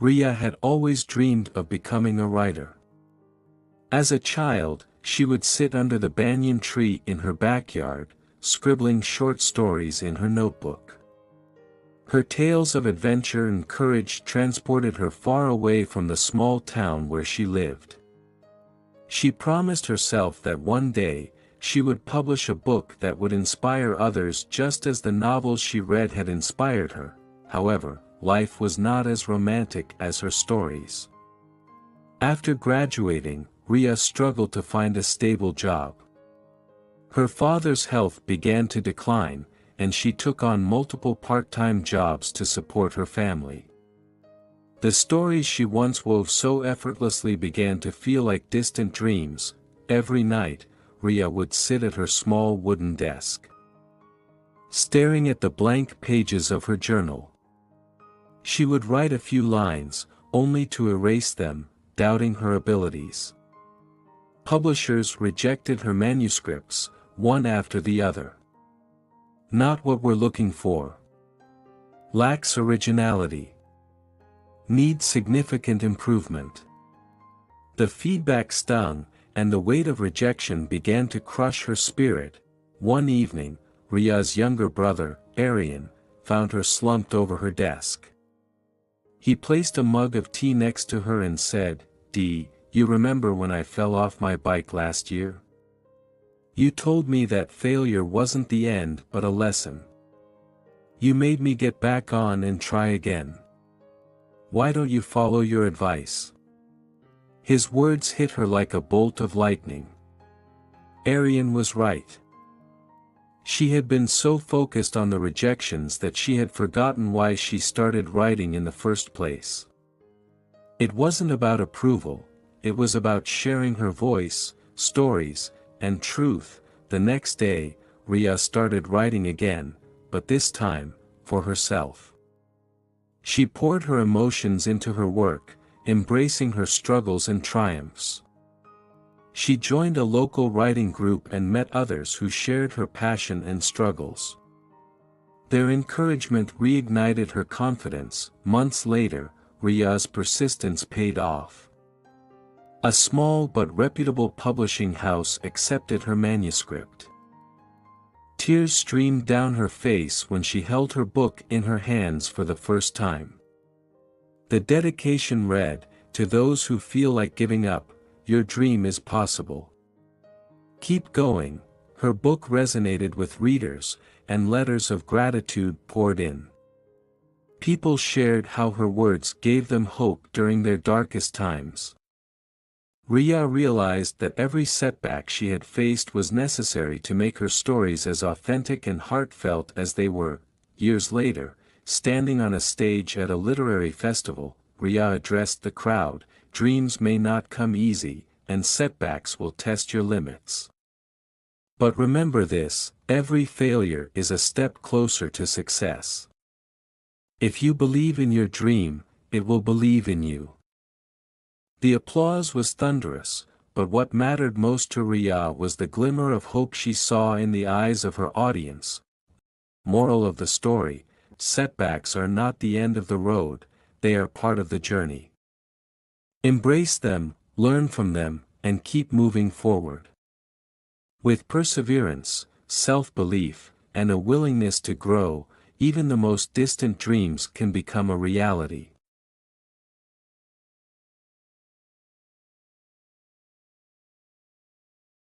Ria had always dreamed of becoming a writer. As a child, she would sit under the banyan tree in her backyard, scribbling short stories in her notebook. Her tales of adventure and courage transported her far away from the small town where she lived. She promised herself that one day, she would publish a book that would inspire others just as the novels she read had inspired her. However, life was not as romantic as her stories. After graduating, Ria struggled to find a stable job. Her father's health began to decline, and she took on multiple part-time jobs to support her family. The stories she once wove so effortlessly began to feel like distant dreams. Every night, Ria would sit at her small wooden desk, staring at the blank pages of her journal. She would write a few lines, only to erase them, doubting her abilities. Publishers rejected her manuscripts, one after the other. Not what we're looking for. Lacks originality. Needs significant improvement. The feedback stung, and the weight of rejection began to crush her spirit. One evening, Ria's younger brother, Arian, found her slumped over her desk. He placed a mug of tea next to her and said, "Dee, you remember when I fell off my bike last year? You told me that failure wasn't the end but a lesson. You made me get back on and try again. Why don't you follow your advice?" His words hit her like a bolt of lightning. Arian was right. She had been so focused on the rejections that she had forgotten why she started writing in the first place. It wasn't about approval, it was about sharing her voice, stories, and truth. The next day, Ria started writing again, but this time, for herself. She poured her emotions into her work, embracing her struggles and triumphs. She joined a local writing group and met others who shared her passion and struggles. Their encouragement reignited her confidence. Months later, Ria's persistence paid off. A small but reputable publishing house accepted her manuscript. Tears streamed down her face when she held her book in her hands for the first time. The dedication read, "To those who feel like giving up, your dream is possible. Keep going." Her book resonated with readers, and letters of gratitude poured in. People shared how her words gave them hope during their darkest times. Ria realized that every setback she had faced was necessary to make her stories as authentic and heartfelt as they were. Years later, standing on a stage at a literary festival, Ria addressed the crowd, "Dreams may not come easy, and setbacks will test your limits. But remember this, every failure is a step closer to success. If you believe in your dream, it will believe in you." The applause was thunderous, but what mattered most to Ria was the glimmer of hope she saw in the eyes of her audience. Moral of the story: setbacks are not the end of the road, they are part of the journey. Embrace them, learn from them, and keep moving forward. With perseverance, self-belief, and a willingness to grow, even the most distant dreams can become a reality.